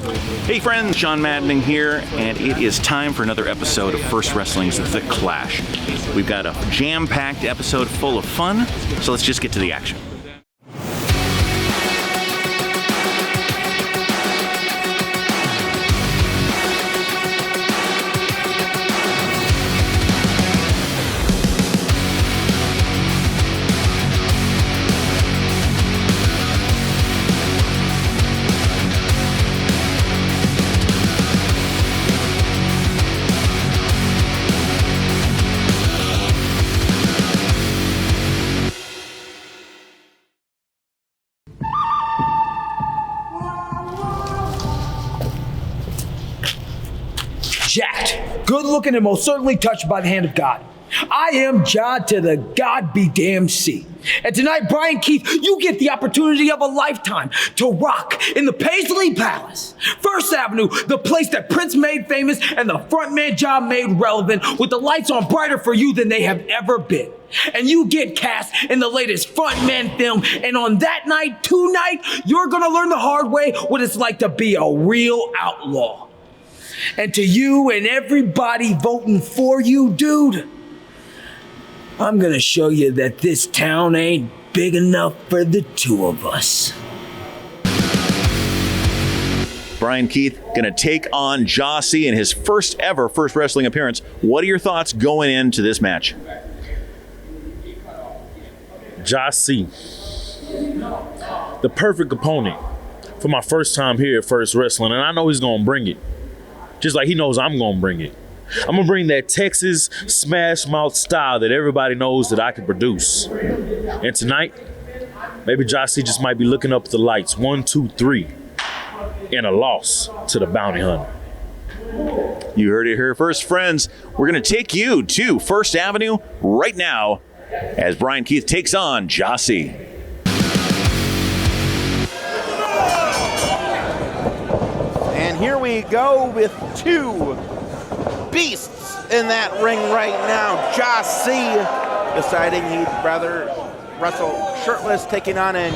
Hey friends, Sean Maddening here, and it is time for another episode of First Wrestling's The Clash. We've got a jam-packed episode full of fun, so let's just get to the action. Jacked, good looking, and most certainly touched by the hand of God. I am JAH to the God be damn C. And tonight, Bryan Keith, you get the opportunity of a lifetime to rock in the Paisley Palace. First Avenue, the place that Prince made famous and the frontman JAH made relevant, with the lights on brighter for you than they have ever been. And you get cast in the latest frontman film, and on that night, tonight, you're gonna learn the hard way what it's like to be a real outlaw. And to you and everybody voting for you, dude, I'm gonna show you that this town ain't big enough for the two of us. Bryan Keith gonna take on Jossie in his first ever First Wrestling appearance. What are your thoughts going into this match? JAH-C, the perfect opponent for my first time here at First Wrestling, and I know he's gonna bring it. Just like he knows I'm gonna bring it. I'm gonna bring that Texas smash mouth style that everybody knows that I can produce. And tonight, maybe JAH-C just might be looking up at the lights. 1, 2, 3, and a loss to the bounty hunter. You heard it here first, friends. We're gonna take you to First Avenue right now as Bryan Keith takes on JAH-C. And here we go with two beasts in that ring right now. JAH-C deciding he'd rather wrestle shirtless, taking on a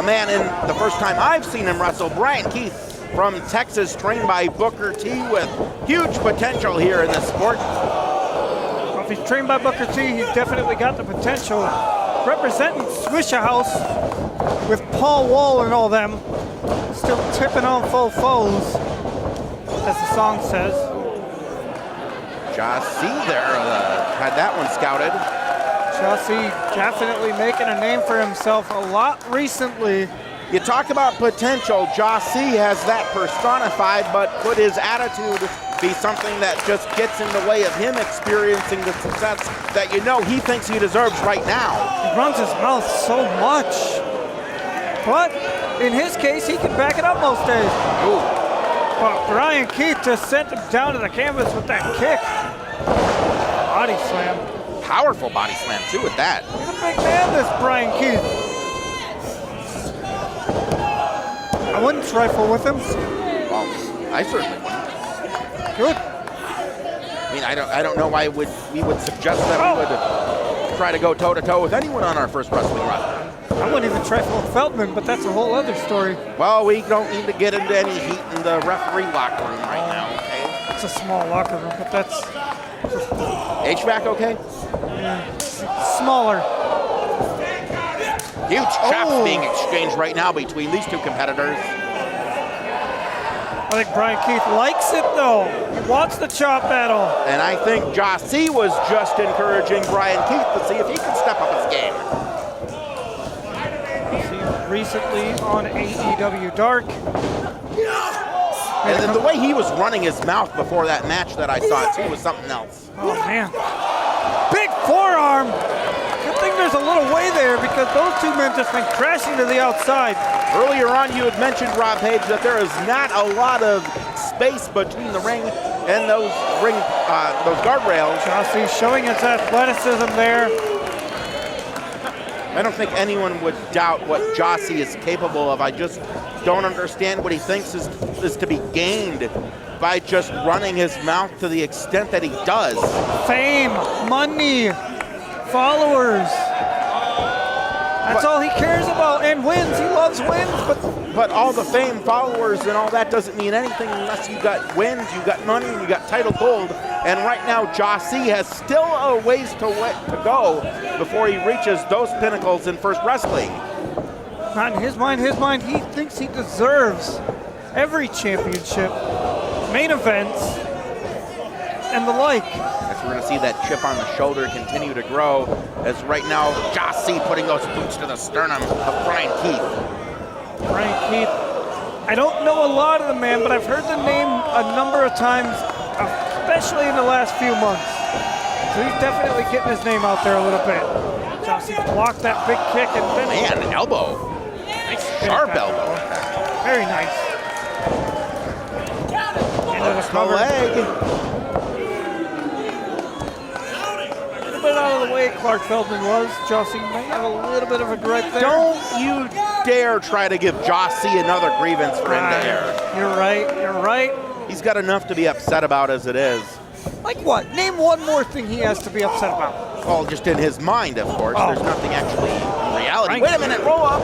man in the first time I've seen him wrestle, Bryan Keith from Texas, trained by Booker T, with huge potential here in this sport. Well, if he's trained by Booker T, he's definitely got the potential. Representing Swisher House with Paul Wall and all them, still tipping on full foes, as the song says. JAH-C there had that one scouted. JAH-C definitely making a name for himself a lot recently. You talk about potential. JAH-C has that personified, but could his attitude be something that just gets in the way of him experiencing the success that you know he thinks he deserves right now? He runs his mouth so much, but in his case, he can back it up most days. Ooh. But Bryan Keith just sent him down to the canvas with that kick. Body slam. Powerful body slam, too, with that. He's a big man, this Bryan Keith. I wouldn't trifle with him. Well, I certainly wouldn't. Good. I mean, I don't know why we would suggest that we would try to go toe-to-toe with anyone on our First Wrestling run. I wouldn't even trifle with Feldman, but that's a whole other story. Well, we don't need to get into any heat in the referee locker room right now, okay? It's a small locker room, but that's just... HVAC okay? Yeah, smaller. Huge chops being exchanged right now between these two competitors. I think Bryan Keith likes it, though. He wants the chop battle. And I think JAH-C was just encouraging Bryan Keith to see if he can step up his game. Seen recently on AEW Dark. And then the way he was running his mouth before that match that I saw, too, was something else. Oh, man. Big forearm. Good thing there's a little way there, because those two men just went crashing to the outside. Earlier on, you had mentioned, Rob Page, that there is not a lot of space between the ring and those guardrails. JAH-C showing his athleticism there. I don't think anyone would doubt what JAH-C is capable of. I just don't understand what he thinks is to be gained by just running his mouth to the extent that he does. Fame, money, followers. That's all he cares about, and wins. He loves wins, but But all the fame, followers, and all that doesn't mean anything unless you got wins, you got money, and you got title gold. And right now, JAH-C has still a ways to go before he reaches those pinnacles in First Wrestling. Not in his mind, he thinks he deserves every championship, main events, and the like. As we're going to see that chip on the shoulder continue to grow, as right now, JAH-C putting those boots to the sternum of Bryan Keith. Bryan Keith, I don't know a lot of the man, but I've heard the name a number of times, especially in the last few months. So he's definitely getting his name out there a little bit. JAH-C blocked that big kick and then... Man, elbow. Nice Sharp elbow. Very nice. Into the The cover. leg. A little bit out of the way, Clark Feldman was. JAH-C might have a little bit of a gripe there. Don't you dare try to give JAH-C another grievance for him to air. You're right. He's got enough to be upset about as it is. Like what? Name one more thing he has to be upset about. Well, just in his mind, of course. Oh. There's nothing actually in reality. Right. Wait a minute, roll up.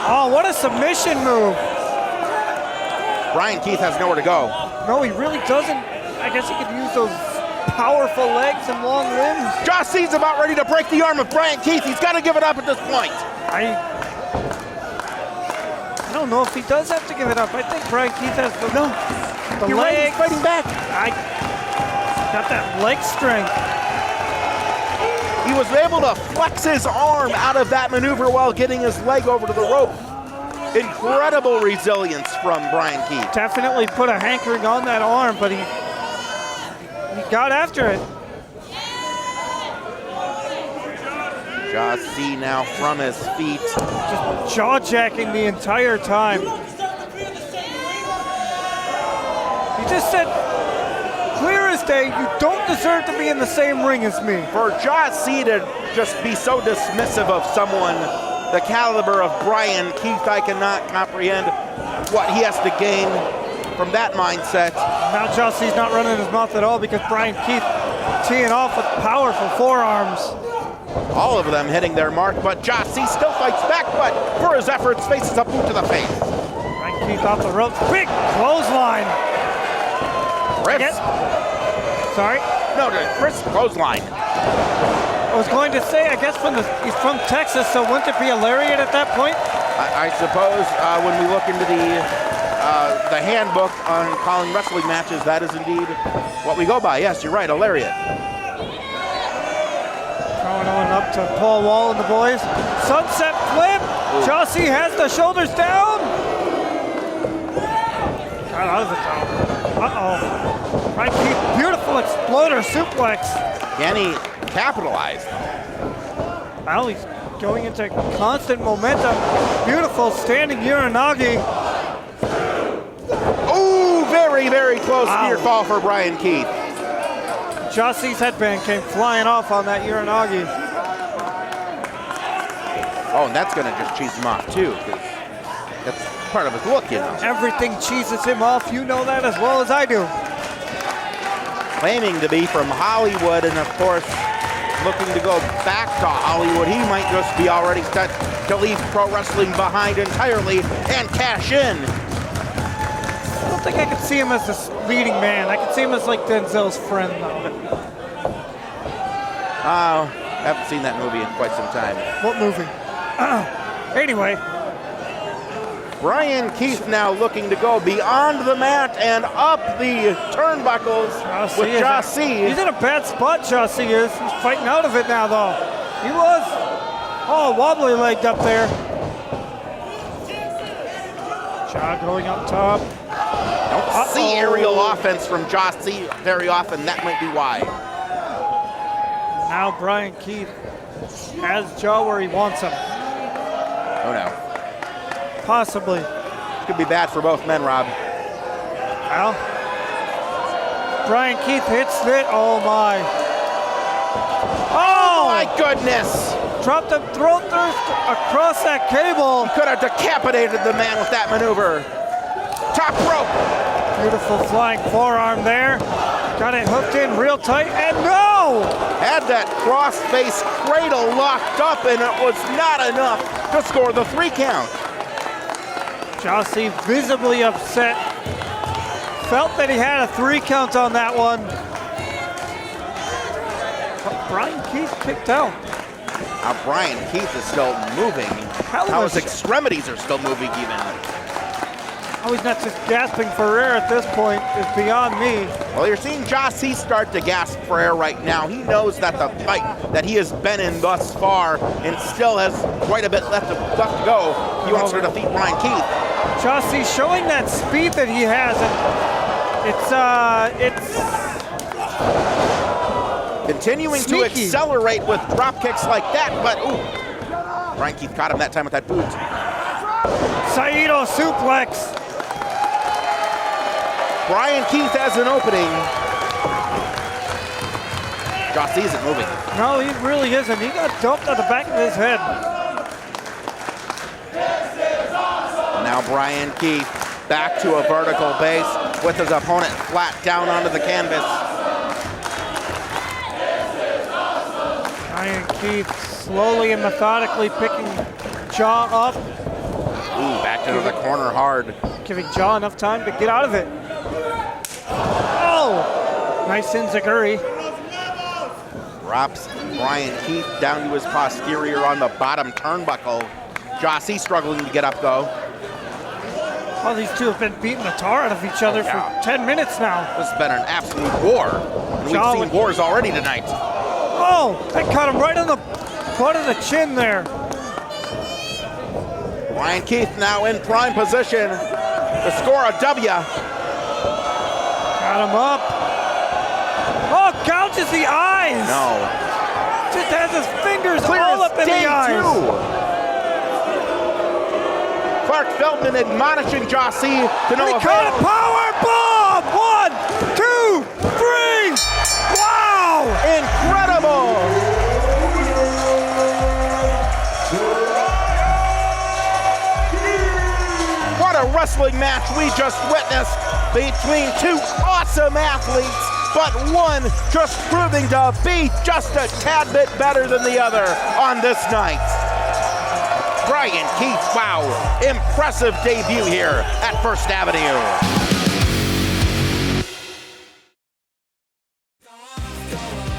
Oh, what a submission move. Bryan Keith has nowhere to go. No, he really doesn't. I guess he could use those powerful legs and long limbs. JAH-C's about ready to break the arm of Bryan Keith. He's got to give it up at this point. I don't know if he does have to give it up. I think Bryan Keith has the You're right, legs. he's fighting back. I got that leg strength. He was able to flex his arm out of that maneuver while getting his leg over to the rope. Incredible resilience from Bryan Keith. Definitely put a hankering on that arm, but he got after it. JAH-C now from his feet. Just jaw-jacking the entire time. He just said, clear as day, you don't deserve to be in the same ring as me. For JAH-C to just be so dismissive of someone the caliber of Bryan Keith, I cannot comprehend what he has to gain from that mindset. Now JAH-C's not running his mouth at all because Bryan Keith teeing off with powerful forearms. All of them hitting their mark, but JAH-C still fights back, but for his efforts, faces a boot to the face. Bryan Keith off the ropes, big clothesline. Chris. Sorry? No, Chris clothesline. I was going to say, I guess he's from Texas, so wouldn't it be a lariat at that point? I suppose when we look into the handbook on calling wrestling matches, that is indeed what we go by. Yes, you're right, a lariat. Throwing on up to Paul Wall and the boys. Sunset flip. JAH-C has the shoulders down. Got out of the down. Uh-oh. Bryan Keith, beautiful exploder suplex. Can he capitalize? Well, he's going into constant momentum. Beautiful standing Uranagi. Ooh, very, very close near fall for Bryan Keith. JAH-C's headband came flying off on that Uranagi. Oh, and that's going to just cheese him off, too. That's part of his look, you know. Everything cheeses him off. You know that as well as I do. Claiming to be from Hollywood, and of course, looking to go back to Hollywood. He might just be already set to leave pro wrestling behind entirely and cash in. I don't think I could see him as the leading man. I could see him as like Denzel's friend, though. Haven't seen that movie in quite some time. What movie? Anyway. Bryan Keith now looking to go beyond the mat and up the turnbuckles with JAH-C. He's in a bad spot, JAH-C is. He's fighting out of it now, though. He was. Oh, wobbly legged up there. JAH going up top. Don't see aerial offense from JAH-C very often. That might be why. Now Bryan Keith has JAH where he wants him. Oh, no. Possibly. Could be bad for both men, Rob. Well, Bryan Keith hits it. Oh, my. Oh! My goodness! Dropped a throat thrust across that cable. Could have decapitated the man with that maneuver. Top rope. Beautiful flying forearm there. Got it hooked in real tight, and no! Had that cross-face cradle locked up, and it was not enough to score the 3 count. JAH-C visibly upset. Felt that he had a 3 count on that one. But Bryan Keith kicked out. Now Bryan Keith is still moving. How his extremities are still moving even. How he's not just gasping for air at this point is beyond me. Well, you're seeing JAH-C start to gasp for air right now. He knows that the fight that he has been in thus far and still has quite a bit left to go. He wants to defeat Bryan Keith. JAH-C showing that speed that he has, and it's continuing sneaky. to accelerate with drop kicks like that, but ooh, Bryan Keith caught him that time with that boot. Saito suplex. Bryan Keith has an opening. JAH-C isn't moving. No, he really isn't. He got doped at the back of his head. Now Bryan Keith back to a vertical base with his opponent flat down onto the canvas. Bryan Keith slowly and methodically picking JAH up. Ooh, back to the corner hard. Giving JAH enough time to get out of it. Oh! Nice enziguri. Drops Bryan Keith down to his posterior on the bottom turnbuckle. JAH-C struggling to get up though. Oh, these two have been beating the tar out of each other for 10 minutes now. This has been an absolute war. And we've seen wars already tonight. Oh, that caught him right on the butt of the chin there. Bryan Keith now in prime position to score a W. Got him up. Oh, gouges the eyes. No. Just has his fingers Clear all as up in day the eyes. two. Clark Feldman admonishing JAH-C to no He caught a avail. power bomb. 1, 2, 3. Wow. Incredible. What a wrestling match we just witnessed between two awesome athletes, but one just proving to be just a tad bit better than the other on this night. Bryan Keith, wow, impressive debut here at First Avenue.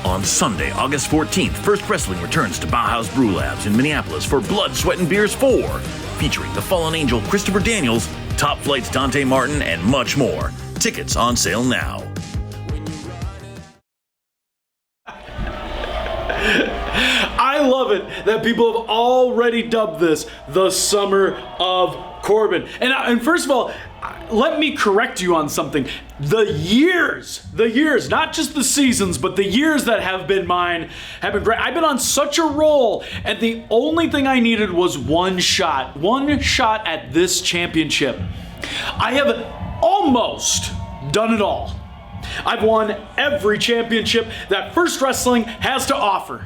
On Sunday, August 14th, First Wrestling returns to Bauhaus Brew Labs in Minneapolis for Blood, Sweat, and Beers 4, featuring the Fallen Angel Christopher Daniels, Top Flight's Dante Martin, and much more. Tickets on sale now. I love it that people have already dubbed this the Summer of Corbin. And first of all, let me correct you on something. The years, not just the seasons, but the years that have been mine have been great. I've been on such a roll, and the only thing I needed was one shot at this championship. I have almost done it all. I've won every championship that First Wrestling has to offer.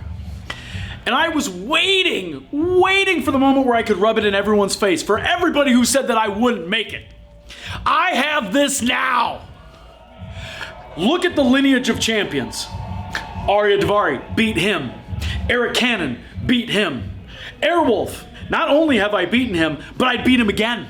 And I was waiting for the moment where I could rub it in everyone's face, for everybody who said that I wouldn't make it. I have this now. Look at the lineage of champions. Arya Daivari, beat him. Eric Cannon, beat him. Airwolf, not only have I beaten him, but I'd beat him again.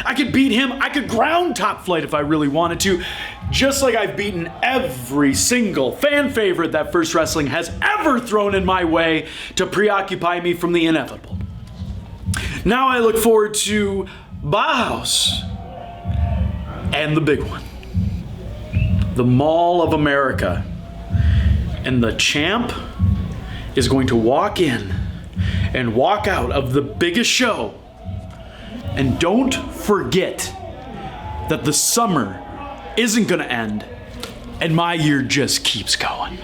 I could beat him, I could ground Top Flight if I really wanted to, just like I've beaten every single fan favorite that First Wrestling has ever thrown in my way to preoccupy me from the inevitable. Now I look forward to Bauhaus and the big one, the Mall of America. And the champ is going to walk in and walk out of the biggest show. And don't forget that the summer isn't going to end, and my year just keeps going.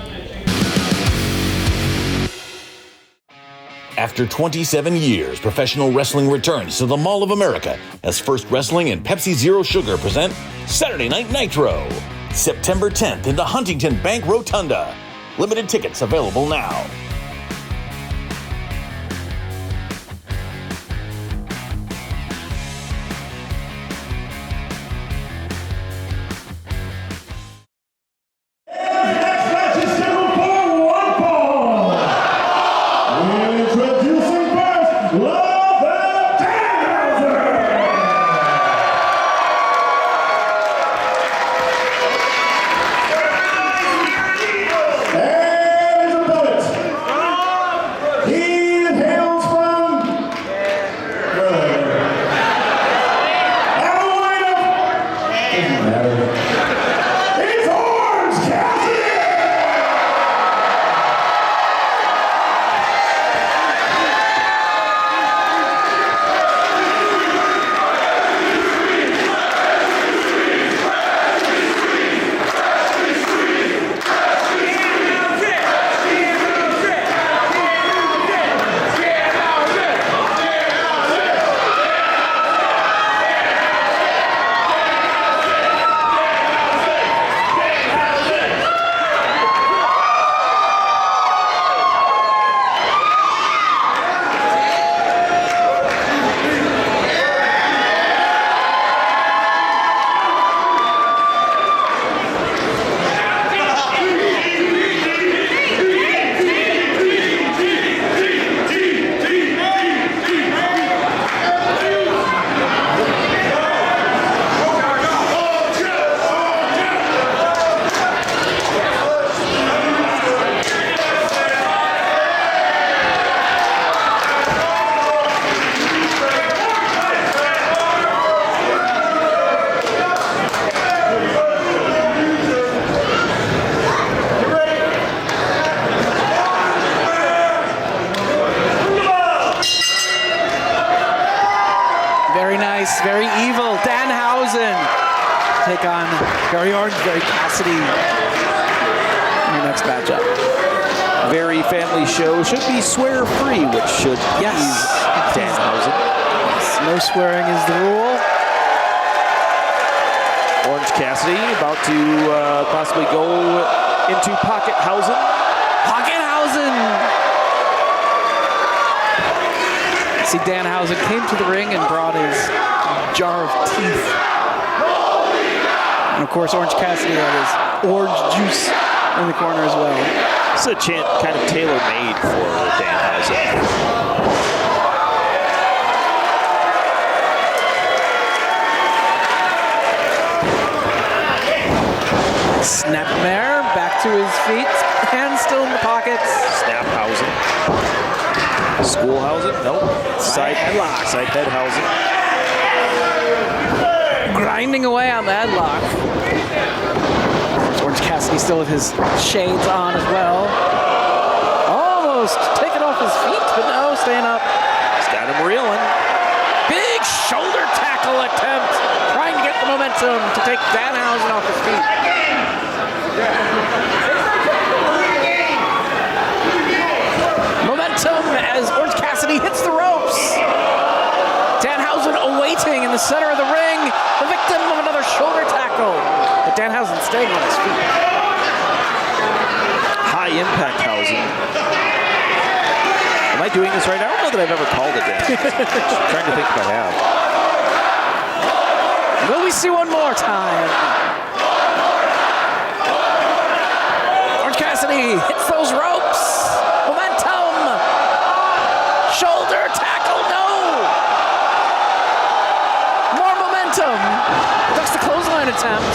After 27 years, professional wrestling returns to the Mall of America as First Wrestling and Pepsi Zero Sugar present Saturday Night Nitro, September 10th in the Huntington Bank Rotunda. Limited tickets available now. take on Gary Cassidy in the next matchup. Very family show. Should be swear-free, which should ease Danhausen. Yes, no swearing is the rule. Orange Cassidy about to possibly go into Pockethausen. See, Danhausen came to the ring and brought his jar of teeth. And of course, Orange Cassidy had his orange juice in the corner as well. This is a chant kind of tailor-made for Danhausen. Snapmare back to his feet, hands still in the pockets. Snaphausen. Schoolhausen? Nope. Side headlock. Side headhausen. Grinding away on the headlock. Orange Cassidy still with his shades on as well. Almost taken off his feet, but no, staying up. He's got him reeling. Big shoulder tackle attempt. Trying to get the momentum to take Danhausen off his feet. Momentum as Orange Cassidy hits the ropes. Danhausen awaiting in the center of the ring, the victim of another shoulder tackle. But Danhausen staying on his feet. High impact Hausen. Am I doing this right? I don't know that I've ever called it that. Trying to think if I have. Will we see one more time? Orange Cassidy hits those ropes. Momentum. Shoulder tackle, no. More momentum. Ducks the clothesline attempt.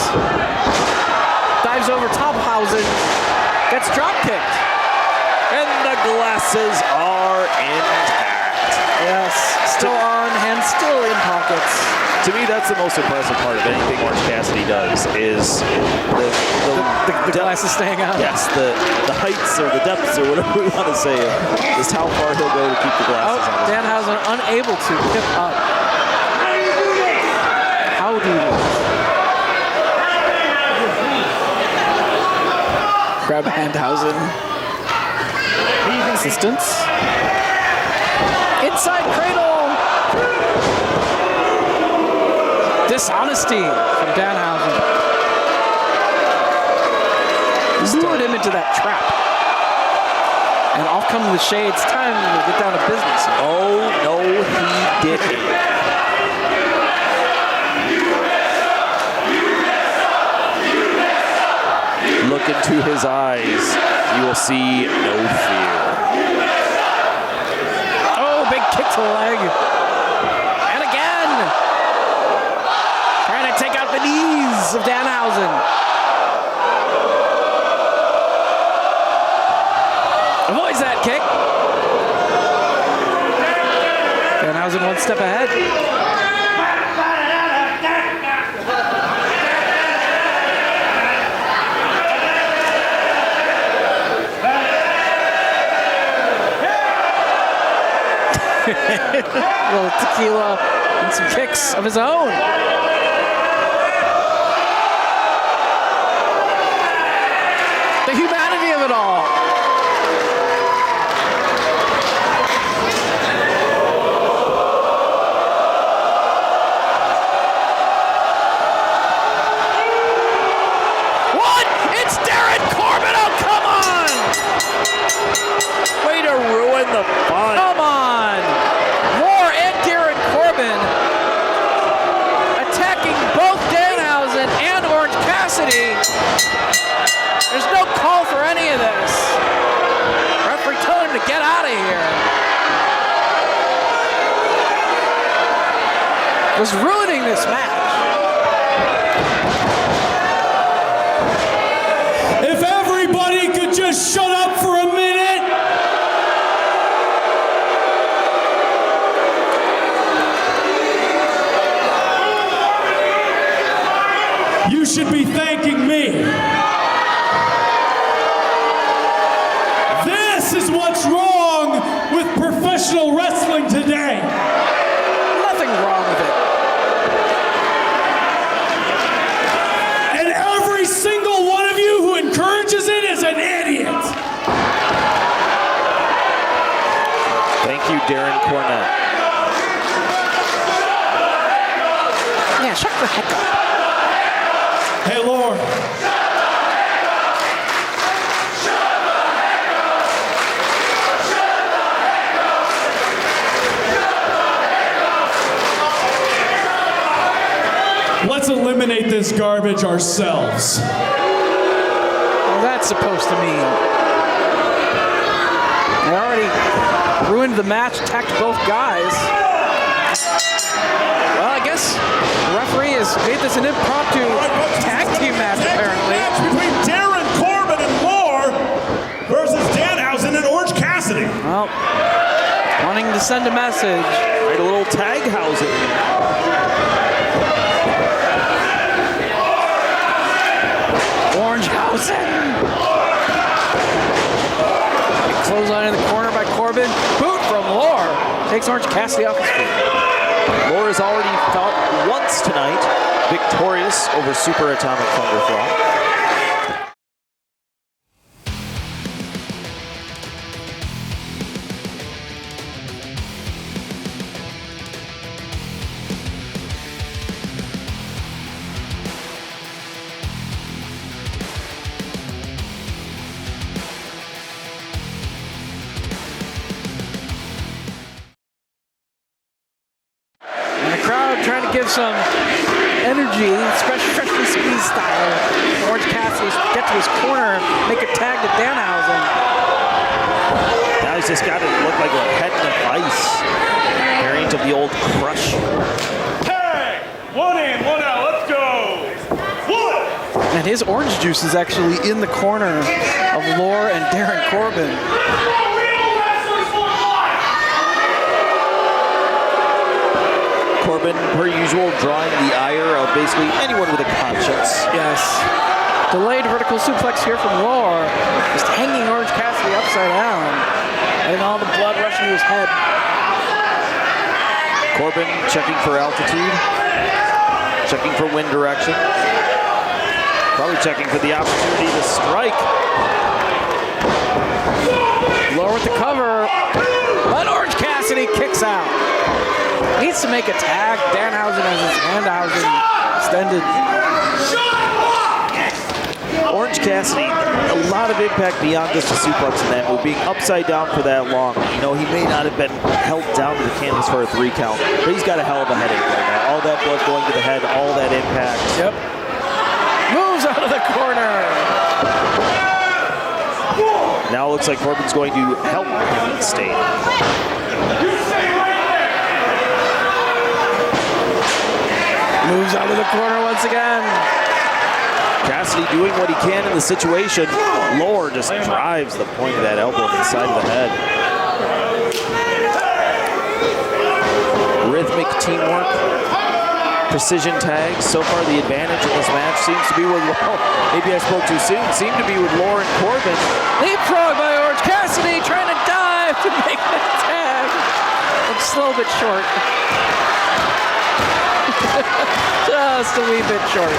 Dives over Tophausen. Gets drop kicked. And the glasses are intact. Yes, still on, hands still in pockets. To me, that's the most impressive part of anything Orange Cassidy does is the glasses staying on. Yes, the heights or the depths or whatever we want to say is how far he'll go to keep the glasses on. Danhausen unable to tip up. How do you? Grab Handhausen. Assistance. Inside cradle. Dishonesty from Danhausen. Lured him into that trap. And off come the shades. Time to get down to business. Oh, no, he didn't. Look into his eyes. You will see no fear. Oh, big kick to the leg. And again. Trying to take out the knees of Danhausen. Avoids that kick. Danhausen one step ahead. A little tequila and some kicks of his own. The humanity of it all. What? It's Darren Corbin. Oh, come on. Way to ruin the fun. Come on. Moore and Darren Corbin attacking both Danhausen and Orange Cassidy. There's no call for any of this. Referee telling him to get out of here. Was ruining this match. If everybody could just shut up for a minute. You should be thanking me. This is what's wrong with professional wrestling today. Nothing wrong with it. Hey, Lord. Let's eliminate this garbage ourselves. Well, that's supposed to mean. They already ruined the match, attacked both guys. Well, I guess the referee has made this an impromptu tag team match, apparently. Match between Darren Corbin and Lore versus Danhausen and Orange Cassidy. Well, wanting to send a message. Right, a little Danhausen. Orange-Hausen. Clothesline in the corner by Corbin. Boot from Lore. Takes Orange Cassidy off his feet. Lore has already fought once tonight, victorious over Super Atomic Thunderflaw. Trying to give some energy, freshly squeezed style. Orange Cassidy get to his corner, make a tag to Danhausen. Now he's just got it look like a head in a vice. Variant of the old crush. Hey, one in, one out, let's go. One. And his orange juice is actually in the corner of Lore and Darren Corbin. Corbin, per usual, drawing the ire of basically anyone with a conscience. Yes. Delayed vertical suplex here from Lore. Just hanging Orange Cassidy upside down. And all the blood rushing to his head. Corbin checking for altitude. Checking for wind direction. Probably checking for the opportunity to strike. Lore with the cover. But Orange Cassidy kicks out. Needs to make a tag. Danhausen has his Danhausen extended. Orange Cassidy, a lot of impact beyond just a suplex in that move. Being upside down for that long. You know, he may not have been held down to the canvas for a 3 count, but he's got a hell of a headache right now. All that blood going to the head, all that impact. Yep. Moves out of the corner. Now it looks like Corbin's going to help him stay. Moves out of the corner once again. Cassidy doing what he can in the situation. Lore just drives the point of that elbow to the side of the head. Rhythmic teamwork. Precision tags. So far the advantage in this match seems to be with Lore. Maybe I spoke too soon. Seemed to be with Lore and Corbin. Leapfrog by Orange Cassidy trying to dive to make the tag. Looks a little bit short. Just a wee bit short.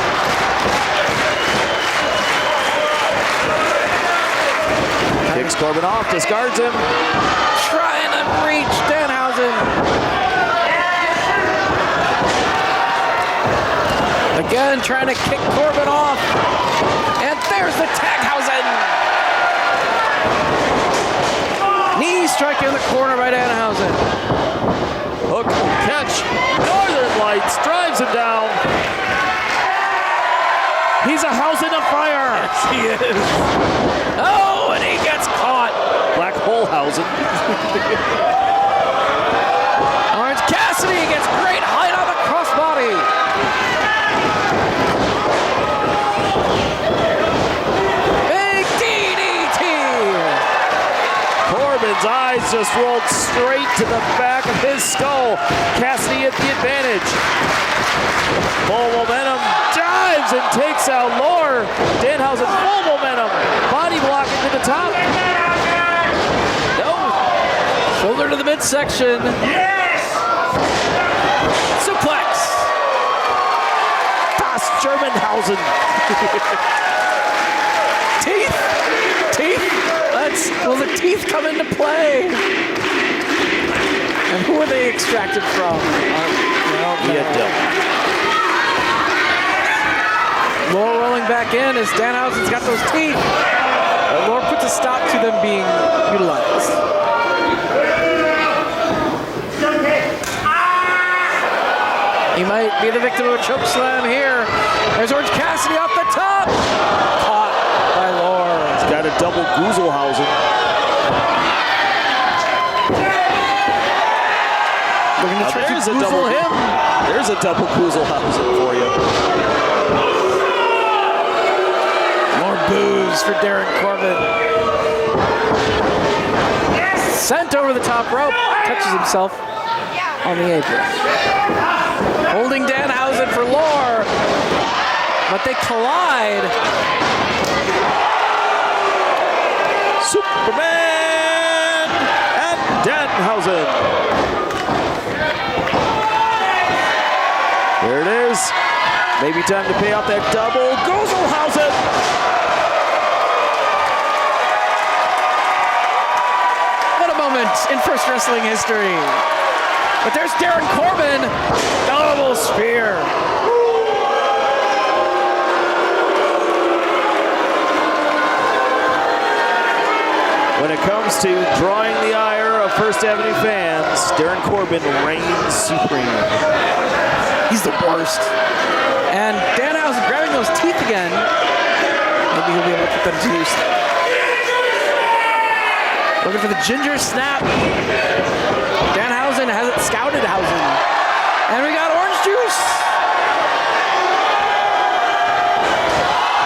Kicks Corbin off, discards him. Trying to reach Danhausen. Again, trying to kick Corbin off. And there's the Taghausen. Knee strike in the corner by Danhausen. Hook, catch. Northern Lights drives him down. He's a house in a fire. Yes, he is. Oh, and he gets caught. Black Holehausen. Orange Cassidy gets great height on the crossbody. Big DDT. Corbin's eyes just rolled straight to the back of his skull. Cassidy at the advantage. Full momentum, dives and takes out Lore. Danhausen full momentum, body blocking to the top. No. Shoulder to the midsection. Yes! Suplex. Das Germanhausen. Teeth. Will the teeth come into play? And who are they extracted from? Yeah, back in as Danhausen's got those teeth. Lord puts a stop to them being utilized. He might be the victim of a choke slam here. There's Orange Cassidy off the top. Caught by Lord. He's got a double Gooselhausen. Looking to try to goozle him. There's a double Gooselhausen for you. More boos for Darren Corbin. Sent over the top rope. Touches himself on the apron. Holding Danhausen for Lore. But they collide. Superman and Danhausen. There it is. Maybe time to pay off that double Gooselhausen. What a moment in First Wrestling history. But there's Darren Corbin. Double spear. When it comes to drawing the ire of First Avenue fans, Darren Corbin reigns supreme. He's the worst. And Danhausen grabbing those teeth again. Maybe he'll be able to put them to use. Looking for the ginger snap. Danhausen hasn't scouted Hausen. And we got orange juice.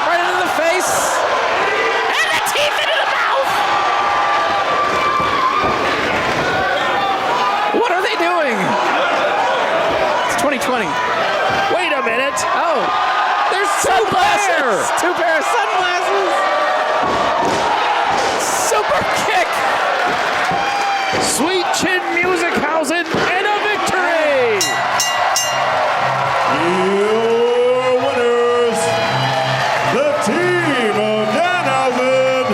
Right into the face. And the teeth into the mouth. What are they doing? It's 2020. Wait a minute. Oh, there's sunglasses. Two pair of sunglasses. Super kick. Sweet chin Musichausen and a victory. Your winners, the team of Danhausen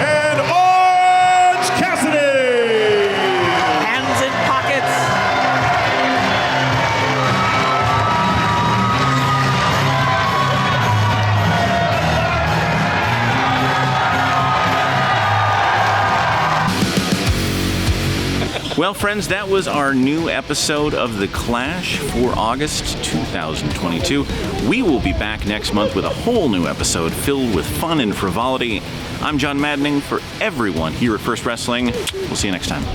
and Orange Cassidy. Hands in pockets. Well, friends, that was our new episode of The Clash for August 2022. We will be back next month with a whole new episode filled with fun and frivolity. I'm John Maddening for everyone here at First Wrestling. We'll see you next time.